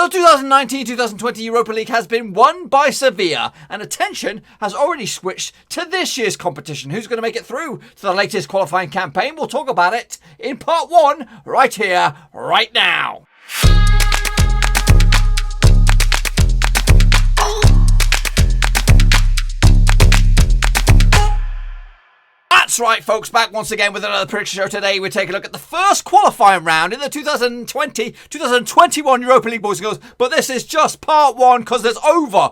The 2019-2020 Europa League has been won by Sevilla, and attention has already switched to this year's competition. Who's going to make it through to the latest qualifying campaign? We'll talk about it in part 1, right here, right now. That's right, folks, back once again with another prediction show. Today we take a look at the first qualifying round in the 2020-2021 Europa League, boys and girls. But this is just part 1 because there's over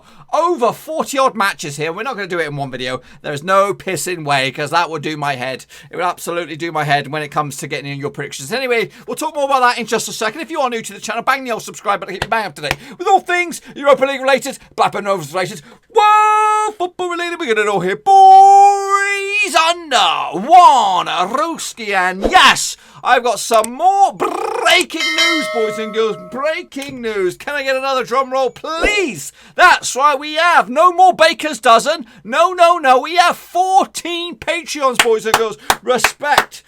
40 odd matches here. We're not going to do it in one video. There's no pissing way, because that would do my head. It would absolutely do my head when it comes to getting in your predictions. Anyway, we'll talk more about that in just a second. If you are new to the channel, bang the old subscribe button to keep you bang up to date with all things Europa League related, Blackburn Rovers related, whoa, football related. We're going to know here, boys, under one Ruski, and yes, I've got some more breaking news, boys and girls. Breaking news. Can I get another drum roll, please? That's right, we have no more baker's dozen. No. We have 14 Patreons, boys and girls. Respect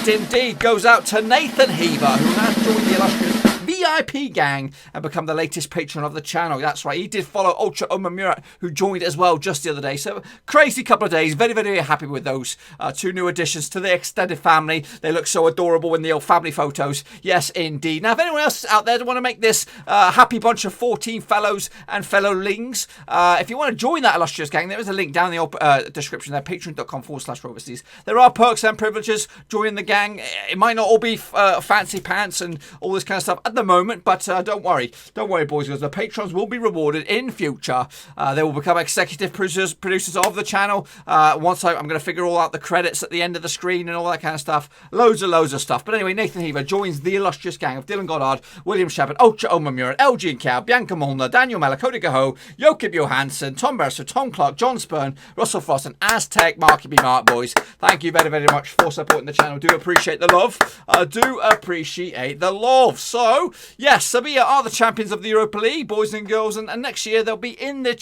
indeed goes out to Nathan Heaver, who has joined the illustrious VIP gang and become the latest patron of the channel. That's right, he did follow Ultra Mura, who joined as well just the other day. So crazy couple of days. Very happy with those 2 new additions to the extended family. They look so adorable in the old family photos. Yes, indeed. Now, if anyone else out there want to make this happy bunch of 14 fellows and fellowlings, if you want to join that illustrious gang, there is a link down in the description there, patreon.com/Ordabasy. There are perks and privileges joining the gang. It might not all be fancy pants and all this kind of stuff at the moment, but don't worry, boys and girls. The patrons will be rewarded in future. They will become executive producers of the channel. Once I'm going to figure all out the credits at the end of the screen and all that kind of stuff. Loads of stuff. But anyway, Nathan Heaver joins the illustrious gang of Dylan Goddard, William Shepard, Ultra Mura, LG and Cow, Bianca Molnar, Daniel Mellor, Cody Gaho, Joachim Johansson, Tom Beresford, Tom Clark, John Spurn, Russell Frost, and Aztec Marky B. Mark, boys. Thank you very much for supporting the channel. Do appreciate the love. So, yes, Sevilla are the champions of the Europa League, boys and girls, and next year they'll be in the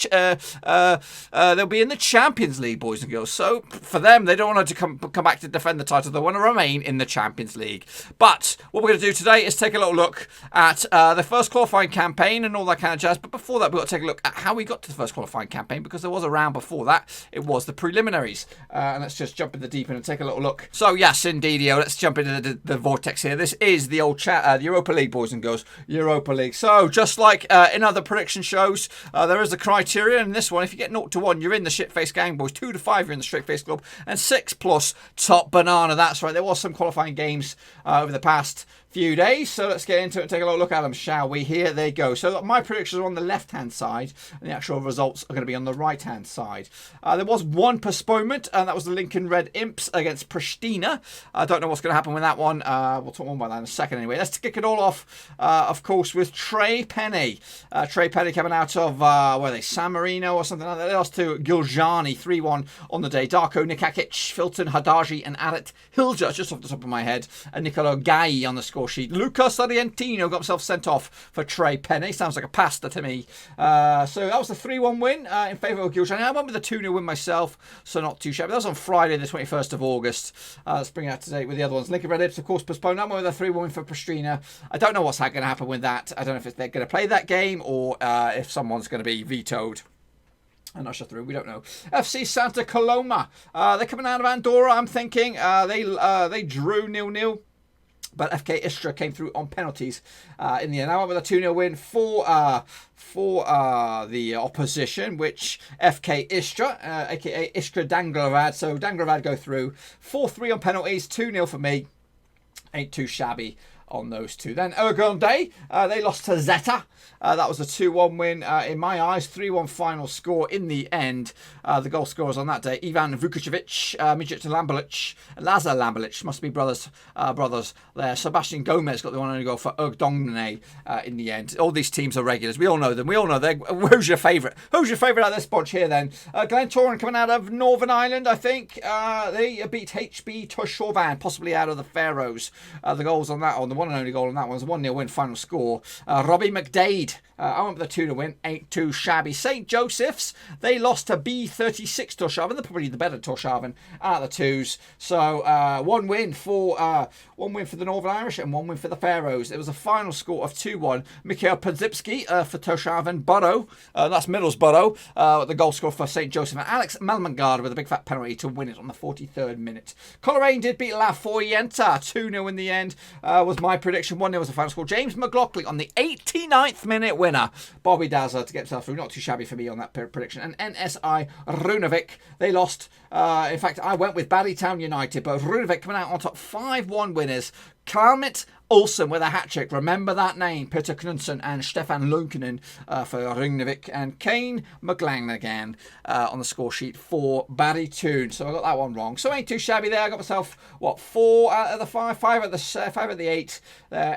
Champions League, boys and girls. So for them, they don't want to come back to defend the title. They want to remain in the Champions League. But what we're going to do today is take a little look at the first qualifying campaign and all that kind of jazz. But before that, we've got to take a look at how we got to the first qualifying campaign, because there was a round before that. It was the preliminaries. And let's just jump in the deep end and take a little look. So yes, indeed, let's jump into the vortex here. This is the old the Europa League, boys and girls. Europa League. So just like in other prediction shows, there is a criteria in this one. If you get 0 to 1, you're in the shit-faced gang, boys. 2 to 5, you're in the straight-faced club, and 6+ top banana. That's right, there was some qualifying games over the past few days, so let's get into it and take a look at them, shall we? Here they go. So my predictions are on the left hand side and the actual results are going to be on the right hand side. There was one postponement, and that was the Lincoln Red Imps against Prishtina. I don't know what's going to happen with that one. We'll talk more about that in a second anyway. Let's kick it all off, of course, with Penne. Penne coming out of where are they, San Marino or something like that. They lost to Giljani 3-1 on the day. Darko Nikakic, Filton Hadaji and Arat Hilja, just off the top of my head, and Nicolo Gai on the score sheet. Luka Sargentino got himself sent off for Penne. Sounds like a pasta to me. So that was the 3-1 win in favour of Giljani. I went with a 2-0 win myself, so not too shabby. That was on Friday, the 21st of August. Let's bring it out to date with the other ones. Lincoln Red Imps, of course, postponed. I went with a 3-1 win for Prishtina. I don't know what's going to happen with that. I don't know if they're going to play that game or if someone's going to be vetoed and usher through. We don't know. FC Santa Coloma. They're coming out of Andorra. I'm thinking they drew 0-0. But FK Istra came through on penalties in the end. I went with a 2-0 win for the opposition, which FK Istra, a.k.a. Iskra Dangravad. So Dangravad go through. 4-3 on penalties, 2-0 for me. Ain't too shabby on those two. Then Ergonde, they lost to Zeta. That was a 2-1 win in my eyes. 3-1 final score in the end. The goal scorers on that day, Ivan Vukovic, Midget Lambelich, Lazar Lambelich, must be brothers there. Sebastian Gomez got the one and only goal for Ergonde in the end. All these teams are regulars. We all know them. We all know them. Who's your favourite? Who's your favourite out of this bunch here then? Glentoran coming out of Northern Ireland, I think. They beat HB Tushovan, possibly out of the Faroes. The goals on that, on the one and only goal on that one was a 1-0 win final score. Robbie McDade I went with the 2-0 win, 8-2 shabby. St. Joseph's, they lost to B36 Tórshavn. They're probably the better Tórshavn out of the twos. So one win for the Northern Irish and one win for the Faroes. It was a final score of 2-1. Mikhail Podzipski for Tórshavn. Borough, that's Middlesbrough, the goal scorer for St. Joseph. And Alex Melmangard with a big fat penalty to win it on the 43rd minute. Coleraine did beat La Foyenta 2-0 in the end. Was my prediction. 1-0 was the final score. James McLaughlin on the 89th minute winner. Bobby Dazzler to get himself through. Not too shabby for me on that prediction. And NSI Runavík, they lost. In fact, I went with Barrytown United, but Runavík coming out on top. 5-1 winners. Kalmit Olsen with a hat-trick. Remember that name. Peter Knudsen and Stefan Lunkinen for Runavík. And Kane McLagnagan on the score sheet for Barrytown. So I got that one wrong. So ain't too shabby there. I got myself, 4 out of the 5, 5 out of the 8.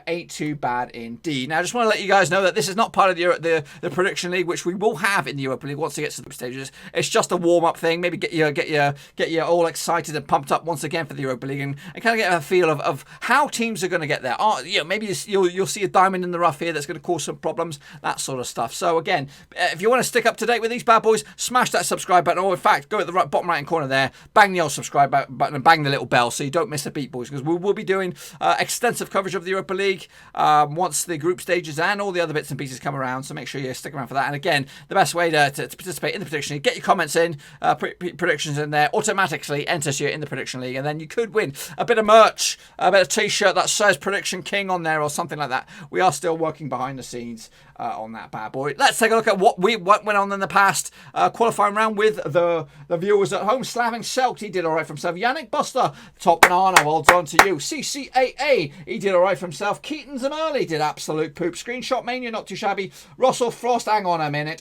Ain't too bad indeed. Now, I just want to let you guys know that this is not part of the prediction league, which we will have in the Europa League once it gets to the stages. It's just a warm-up thing. Maybe get you all excited and pumped up once again for the Europa League and kind of get a feel of how teams are going to get there. Maybe you'll see a diamond in the rough here that's going to cause some problems, that sort of stuff. So again, if you want to stick up to date with these bad boys, smash that subscribe button, or in fact, go at the bottom right hand corner there, bang the old subscribe button and bang the little bell so you don't miss a beat, boys, because we will be doing extensive coverage of the Europa League once the group stages and all the other bits and pieces come around. So make sure you stick around for that. And again, the best way to participate in the prediction league, get your comments in, predictions in there, automatically enters you in the prediction league, and then you could win a bit of merch, a bit of t-shirt that says Prediction King on there or something like that. We are still working behind the scenes on that bad boy. Let's take a look at what went on in the past qualifying round with the viewers at home. Slaving Selt, he did all right for himself. Yannick Buster, top banana, well done to you. CCAA, he did all right for himself. Keaton Zamerli did absolute poop. Screenshot Mania, not too shabby. Russell Frost, hang on a minute.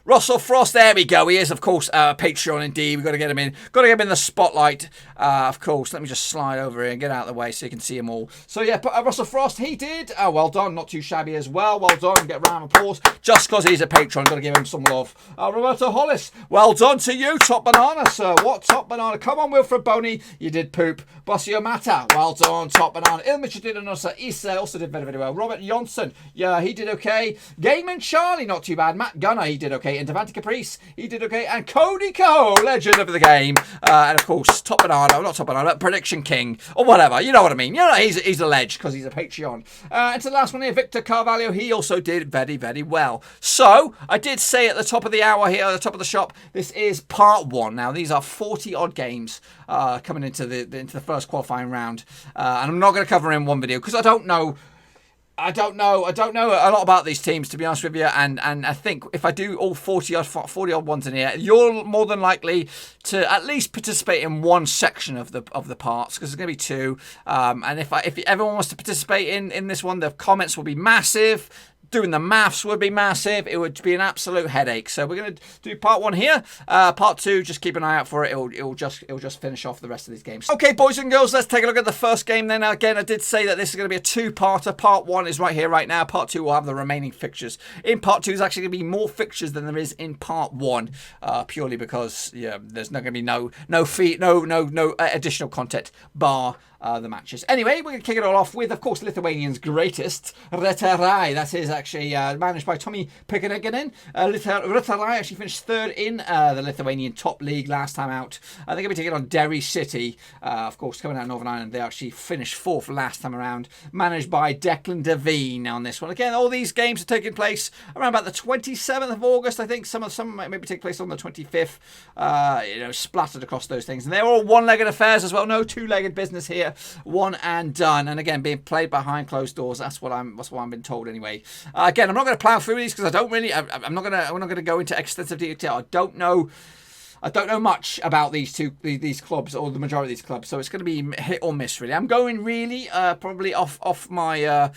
Russell Frost, there we go. He is, of course, Patreon indeed. We've got to get him in. Got to get him in the spotlight, of course. Let me just slide over here and get out of the way so you can see them all. So yeah, Russell Frost, he did. Well done, not too shabby as well. Well done. Get a round of applause just because he's a patron. Got to give him some love. Roberto Hollis, well done to you. Top banana, sir. What top banana? Come on, Wilfred Boney, you did poop. Bossio Mata, well done. Top banana. Ilmich did another. Issa also did very, very well. Robert Jonsson, yeah, he did okay. Gaiman Charlie, not too bad. Matt Gunner, he did okay. And Devante Caprice, he did okay. And Cody Coe, legend of the game. And of course, top banana, not top banana, Prediction King or whatever. You know what I mean. You know, he's a ledge because he's a Patreon. And to the last one here, Victor Carvalho, he also did very, very well. So I did say at the top of the hour here, at the top of the shop, this is part 1. Now these are 40 odd games coming into the first qualifying round, and I'm not going to cover in one video because I don't know a lot about these teams, to be honest with you, and I think if I do all 40 odd ones in here, you're more than likely to at least participate in one section of the parts, because there's going to be 2. And if everyone wants to participate in this one, the comments will be massive. Doing the maths would be massive. It would be an absolute headache. So we're going to do part 1 here. Part 2, just keep an eye out for it. It'll just finish off the rest of these games. Okay, boys and girls, let's take a look at the first game then. Now, again, I did say that this is going to be a 2-parter. Part 1 is right here, right now. Part 2 will have the remaining fixtures. In part 2, there's actually going to be more fixtures than there is in part 1, purely because there's not going to be no additional content bar the matches. Anyway, we're going to kick it all off with, of course, Lithuanian's greatest, Riteriai. That is actually managed by Tommy Pikanaganen. Riteriai actually finished 3rd in the Lithuanian top league last time out. They're going to be taking on Derry City. Of course, coming out of Northern Ireland, they actually finished 4th last time around. Managed by Declan Devine on this one. Again, all these games are taking place around about the 27th of August. I think some might maybe take place on the 25th. Splattered across those things. And they're all one-legged affairs as well. No two-legged business here. One and done, and again being played behind closed doors. That's what I'm been told anyway. Again, I'm not going to plough through these because I'm not going to go into extensive detail. I don't know much about these clubs, or the majority of these clubs, so it's going to be hit or miss really. I'm going really probably off my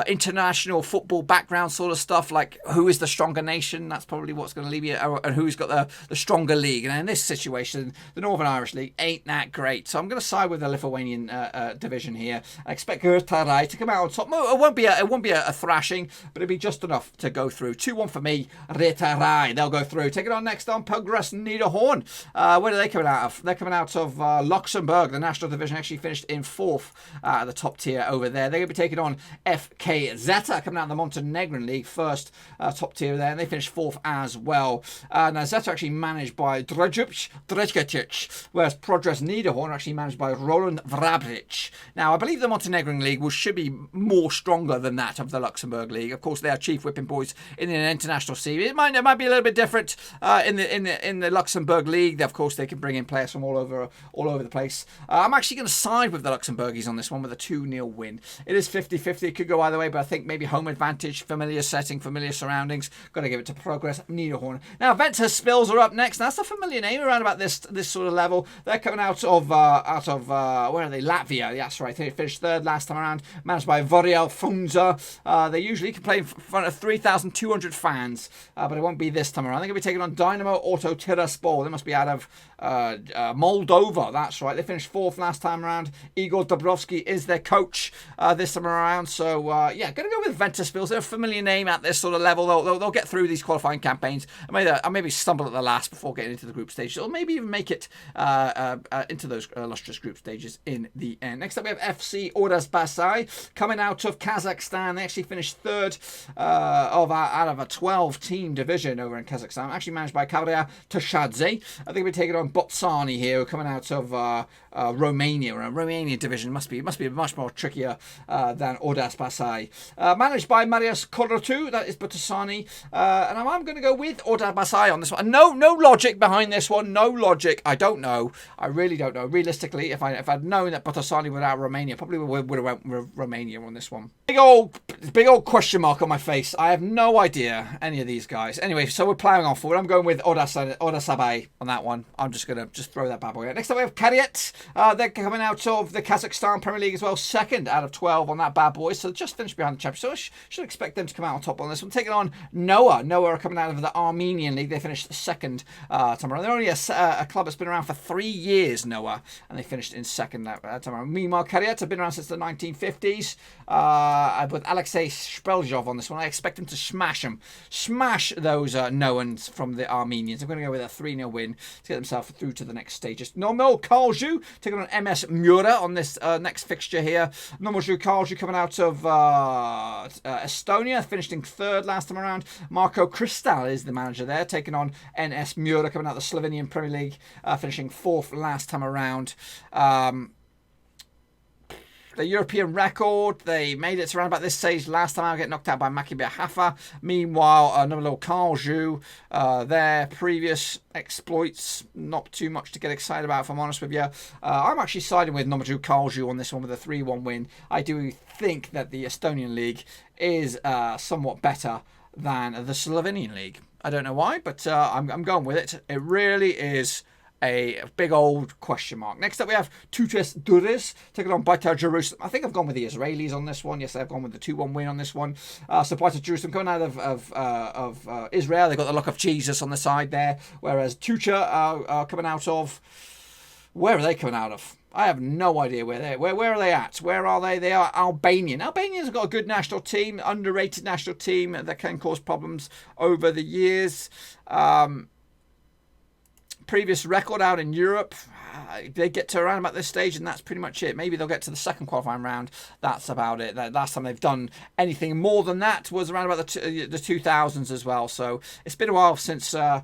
international football background sort of stuff, like who is the stronger nation. That's probably what's going to leave you, and who's got the stronger league. And in this situation, the Northern Irish League ain't that great, so I'm going to side with the Lithuanian division here. I expect Riteriai to come out on top. It won't be a thrashing, but it'll be just enough to go through. 2-1 for me. Riteriai, they'll go through. Take it on next on Progrès Niedercorn. Niedercorn. Where are they coming out of? They're coming out of Luxembourg, the national division. Actually finished in 4th at the top tier over there. They're going to be taking on FK Zeta, coming out of the Montenegrin League, first top tier there, and they finished 4th as well. Now Zeta actually managed by Drejkic, whereas Progrès Niedercorn are actually managed by Roland Vrabric. Now I believe the Montenegrin League should be more stronger than that of the Luxembourg League. Of course, they are chief whipping boys in an international series. It might be a little bit different in the Luxembourg League. Of course, they can bring in players from all over the place. I'm actually going to side with the Luxembourgies on this one with a 2-0 win. It is 50-50. It could go either way, but I think maybe home advantage, familiar setting, familiar surroundings. Got to give it to Progrès Niedercorn. Now, Ventspils are up next. Now, that's a familiar name around about this sort of level. They're coming out of where are they? Latvia. That's right. They finished 3rd last time around, managed by Voriel Funza. They usually can play in front of 3,200 fans, but it won't be this time around. They're going to be taking on Dinamo Auto Tiraspol. They must be out of Moldova. That's right. They finished 4th last time around. Igor Dobrovsky is their coach this time around. So yeah, going to go with Ventspils. They're a familiar name at this sort of level. They'll get through these qualifying campaigns. I maybe stumble at the last before getting into the group stages, or maybe even make it into those illustrious group stages in the end. Next up, we have FC Ordabasy coming out of Kazakhstan. They actually finished 3rd out of a 12-team division over in Kazakhstan. Actually managed by Kairat Tashadze. I think we're taking on Botoşani here, coming out of Romania. Romanian division must be much more trickier than Ordabasy. Managed by Marius Korotu, that is Botoşani. And I'm going to go with Ordabasy on this one. No logic behind this one. No logic. I don't know. I really don't know. Realistically, if I'd known that Botoşani were out of Romania, probably would have went with Romania on this one. Big old question mark on my face. I have no idea any of these guys. Anyway, so we're ploughing on forward. I'm going with Ordabasy on that one. I'm just going to throw that bad boy out. Next up we have Kairat. They're coming out of the Kazakhstan Premier League as well. 2nd out of 12 on that bad boy. So just finished behind the champions. So I should expect them to come out on top on this one. Taking on Nõmme. Nõmme are coming out of the Armenian League. They finished 2nd time around. They're only a club that's been around for 3 years, Nõmme. And they finished in 2nd that time around. Meanwhile, Kairat have been around since the 1950s. With Alexei Shpeljov on this one. I expect them to smash those Nõmmens from the Armenians. I'm going to go with a 3-0 win to get themselves through to the next stages. Nõmme Kalju taking on MS Mura on this next fixture here. Nõmme Kalju coming out of Estonia, finished in 3rd last time around. Marko Kristal is the manager there, taking on NS Mura coming out of the Slovenian Premier League, finishing 4th last time around. The European record, they made it to around about this stage last time. I get knocked out by Maccabi Haifa. Meanwhile, Nõmme Kalju, their previous exploits, not too much to get excited about, if I'm honest with you. I'm actually siding with Nõmme Kalju on this one with a 3-1 win. I do think that the Estonian league is somewhat better than the Slovenian league. I don't know why, but I'm going with it. It really is a big old question mark. Next up, we have Titus Durrës taking on Beitar Jerusalem. I think I've gone with the Israelis on this one. Yes, I've gone with the 2-1 win on this one. So Beitar Jerusalem coming out of Israel. They've got the look of Jesus on the side there, whereas Teuta are coming out of... Where are they coming out of? I have no idea where are they at? Where are they? They are Albanian. Albanians have got a good national team, underrated national team that can cause problems over the years. Previous record out in Europe, they get to around about this stage and that's pretty much it. Maybe they'll get to the 2nd qualifying round. That's about it. The last time they've done anything more than that was around about the 2000s as well. So it's been a while since Teuta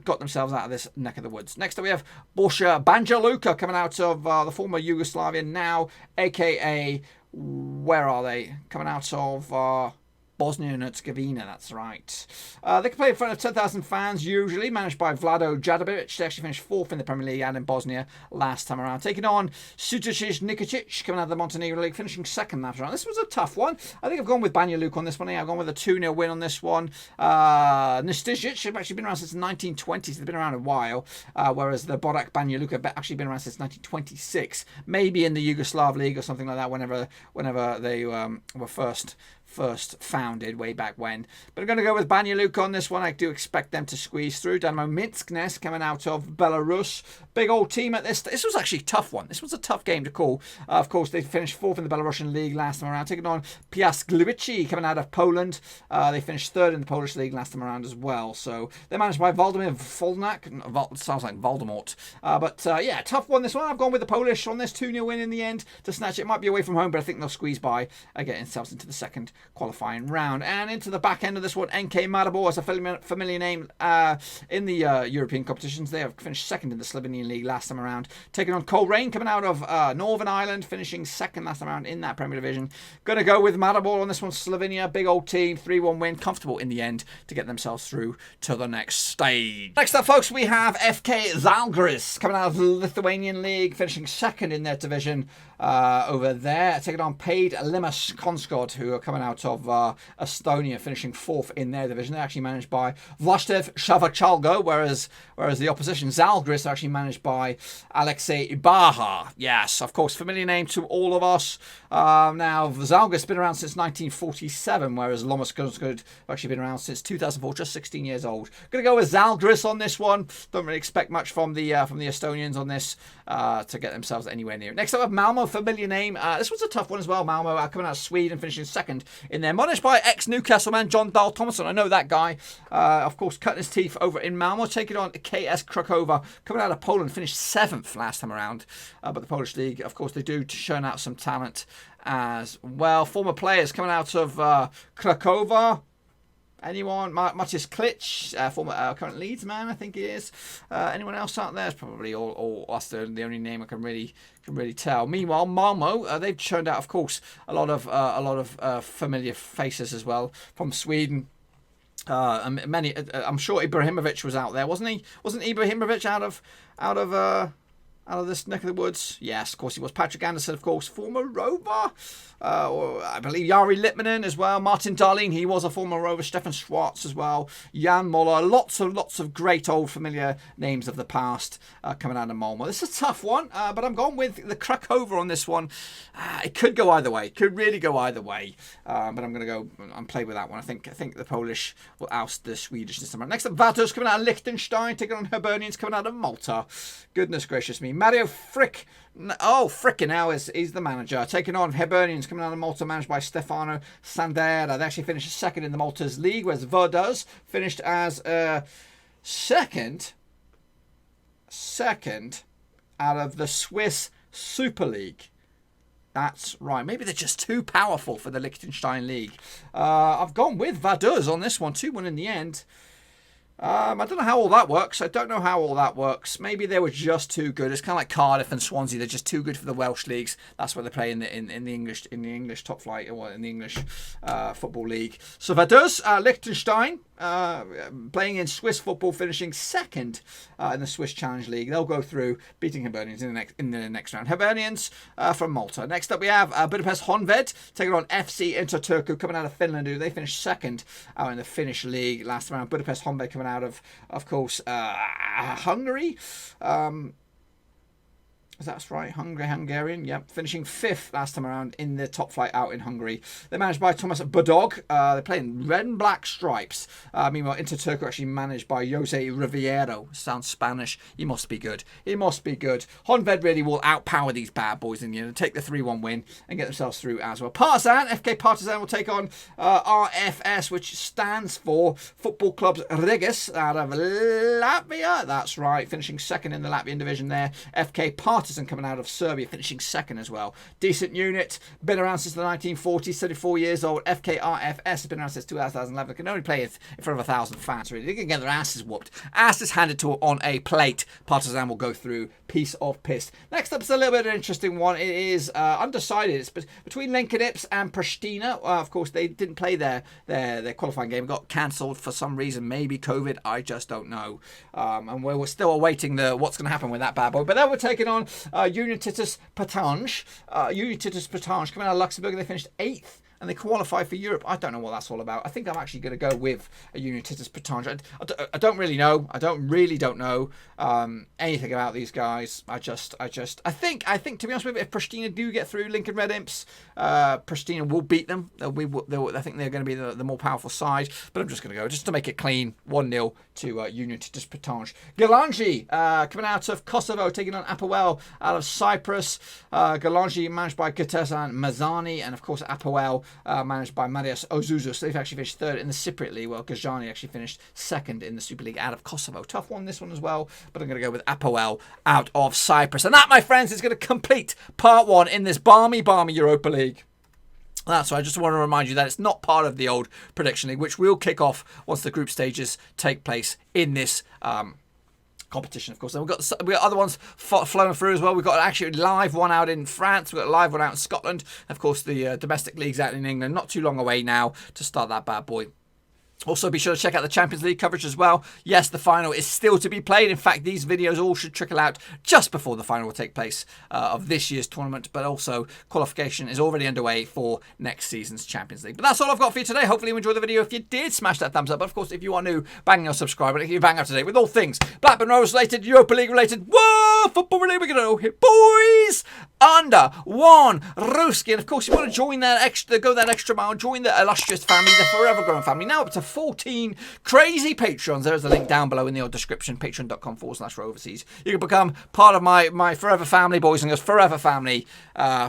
got themselves out of this neck of the woods. Next up we have Banja Luka coming out of the former Yugoslavia now, aka, where are they? Coming out of... Bosnia and Herzegovina, that's right. They can play in front of 10,000 fans, usually, managed by Vlado Jadabic. They actually finished 4th in the Premier League and in Bosnia last time around. Taking on Sutjeska Nikicic, coming out of the Montenegro League, finishing 2nd last round. This was a tough one. I think I've gone with Banja Luka on this one. I've gone with a 2-0 win on this one. Nistijic have actually been around since the 1920s. They've been around a while, whereas the Borac Banja Luka have actually been around since 1926. Maybe in the Yugoslav League or something like that, whenever they were first found. grounded way back when. But I'm going to go with Banja Luka on this one. I do expect them to squeeze through. Dinamo Minsk coming out of Belarus. Big old team at this. This was actually a tough one. This was a tough game to call. Of course, they finished 4th in the Belarusian league last time around, taking on Piast Gliwice coming out of Poland. They finished 3rd in the Polish league last time around as well. So they're managed by Waldemir Volnak. Sounds like Voldemort. Yeah, tough one this one. I've gone with the Polish on this 2-0 win in the end to snatch it. Might be away from home, but I think they'll squeeze by and get themselves into the second qualifying round. And into the back end of this one, NK Maribor as a familiar name in the European competitions. They have finished 2nd in the Slovenian league last time around, taking on Coleraine coming out of Northern Ireland, finishing 2nd last time around in that Premier Division. Going to go with Maribor on this one. Slovenia, big old team, 3-1 win, comfortable in the end to get themselves through to the next stage. Next up, folks, we have FK Žalgiris coming out of the Lithuanian league, finishing 2nd in their division over there, taking on Paid Limas Konskod, who are coming out of Estonia, finishing 4th in their division. They're actually managed by Vlastev Shavachalgo, whereas the opposition Žalgiris are actually managed by Alexei Ibaha. Yes, of course, familiar name to all of us. Now, Žalgiris has been around since 1947, whereas Limas Konskod have actually been around since 2004, just 16 years old. Going to go with Žalgiris on this one. Don't really expect much from the Estonians on this to get themselves anywhere near it. Next up, we have Malmo, familiar name. This was a tough one as well. Malmo coming out of Sweden, finishing 2nd in there. Managed by ex-Newcastle man John Dahl Thomason. I know that guy. Of course, cutting his teeth over in Malmo, taking on KS Krakowa, coming out of Poland, finished 7th last time around. But the Polish league, of course, they do churn out some talent as well. Former players coming out of Krakowa. Anyone? Matthias Klitsch, former current Leeds man, I think he is. Anyone else out there? It's probably all us. The only name I can really tell. Meanwhile, Malmo, they've churned out, of course, a lot of familiar faces as well from Sweden. Many. I'm sure Ibrahimovic was out there, wasn't he? Wasn't Ibrahimovic out of this neck of the woods? Yes, of course he was. Patrick Anderson, of course, former Rover. I believe Jari Litmanen as well. Martin Dahlin, he was a former Rover. Stefan Schwartz as well. Jan Moller. Lots of great old familiar names of the past coming out of Malmo. This is a tough one, but I'm going with the Krakowa on this one. It could go either way. It could really go either way. But I'm going to go and play with that one. I think the Polish will oust the Swedish this time. Next up, Vaduz coming out of Liechtenstein, taking on Hibernians coming out of Malta. Goodness gracious me. Mario Frick. Oh, Frickin' now is the manager. Taking on Hibernians coming out of Malta, managed by Stefano Sandera. They actually finished 2nd in the Malta's league, whereas Vaduz finished as second out of the Swiss Super League. That's right. Maybe they're just too powerful for the Liechtenstein league. I've gone with Vaduz on this one. 2-1 in the end. I don't know how all that works. Maybe they were just too good. It's kind of like Cardiff and Swansea. They're just too good for the Welsh leagues. That's why they play in the English top flight, or in the English football league. So Vaduz, Liechtenstein, playing in Swiss football, finishing 2nd in the Swiss Challenge League. They'll go through, beating Hibernians in the next round. Hibernians from Malta. Next up we have Budapest Honved taking on FC Interturku coming out of Finland. They finished 2nd out in the Finnish league last round. Budapest Honved coming out of course, Hungary. That's right, Hungarian. Yep, finishing 5th last time around in the top flight out in Hungary. They're managed by Thomas Bodog. They're playing red and black stripes. Meanwhile, Interturku actually managed by Jose Riviero. Sounds Spanish. He must be good. Honved really will outpower these bad boys in the end and take the 3-1 win and get themselves through as well. Partizan, FK Partizan will take on RFS, which stands for Football Clubs Regis out of Latvia. That's right, finishing 2nd in the Latvian division there. FK Partizan coming out of Serbia, finishing 2nd as well. Decent unit, been around since the 1940s, 34 years old. FKRFS has been around since 2011. They can only play in front of 1,000 fans, really. They can get their asses whooped. Asses handed to on a plate. Partizan will go through. Piece of piss. Next up is a little bit of an interesting one. It is undecided. It's between Imps and Prishtina. Of course, they didn't play their qualifying game. It got cancelled for some reason. Maybe COVID. I just don't know. And we're still awaiting what's going to happen with that bad boy. But then we're taking on Titus Pétange. Titus Pétange coming out of Luxembourg. They finished 8th and they qualify for Europe. I don't know what that's all about. I think I'm actually going to go with a Union Titus Pétange. I don't really know. I don't know anything about these guys. I think to be honest with you, if Prishtina do get through Lincoln Red Imps, Prishtina will beat them. I think they're going to be the more powerful side. But I'm just going to go just to make it clean, 1-0 to Union Titus Pétange. Giljani coming out of Kosovo, taking on APOEL out of Cyprus. Giljani managed by Gutezan Mazani, and of course APOEL managed by Marius Ozuzus. They've actually finished third in the Cypriot League, while Giljani actually finished second in the Super League out of Kosovo. Tough one, this one as well, but I'm going to go with APOEL out of Cyprus. And that, my friends, is going to complete part 1 in this balmy Europa League. That's why I just want to remind you that it's not part of the old prediction league, which will kick off once the group stages take place in this competition, of course. And we've got other ones flowing through as well. We've got actually a live one out in France. We've got a live one out in Scotland. Of course, the domestic leagues out in England, not too long away now to start that bad boy. Also, be sure to check out the Champions League coverage as well. Yes, the final is still to be played. In fact, these videos all should trickle out just before the final will take place of this year's tournament. But also, qualification is already underway for next season's Champions League. But that's all I've got for you today. Hopefully you enjoyed the video. If you did, smash that thumbs up. But of course, if you are new, bang your subscribe button. If you bang up to date with all things Blackburn Rovers related, Europa League related, whoa, football related, we're going to hit boys under 1 Ruski. And of course, you want to join that extra mile, join the illustrious family, the forever growing family. Now up to 14 crazy patrons. There's a link down below in the description, patreon.com/Roverseas. You can become part of my forever family, boys and girls, forever family,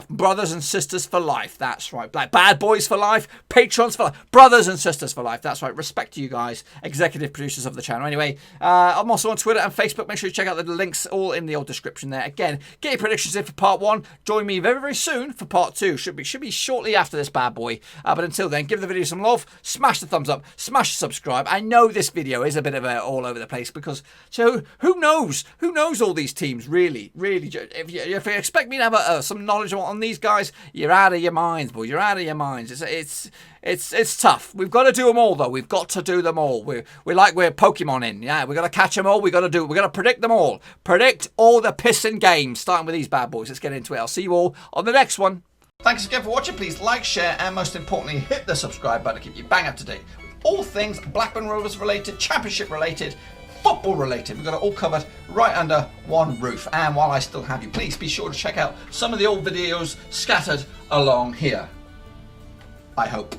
brothers and sisters for life. That's right. Like bad boys for life, patrons for life, brothers and sisters for life. That's right. Respect to you guys, executive producers of the channel. Anyway, I'm also on Twitter and Facebook. Make sure you check out the links all in the old description there. Again, get your predictions in for part 1. Join me very, very soon for part 2. Should be shortly after this bad boy. But until then, give the video some love, smash the thumbs up, smash the subscribe. I know this video is a bit of all over the place because who knows all these teams really. If you expect me to have some knowledge on these guys, you're out of your minds, boy. You're out of your minds. It's tough. We've got to do them all, though. We've got to do them all. We're Pokemon in. Yeah, we've got to catch them all. We've got to predict them all. Predict all the pissing games, starting with these bad boys. Let's get into it. I'll see you all on the next one. Thanks again for watching. Please like, share, and most importantly, hit the subscribe button to keep you bang up to date with all things Blackburn Rovers related, Championship related, football related. We've got it all covered right under one roof. And while I still have you, please be sure to check out some of the old videos scattered along here. I hope.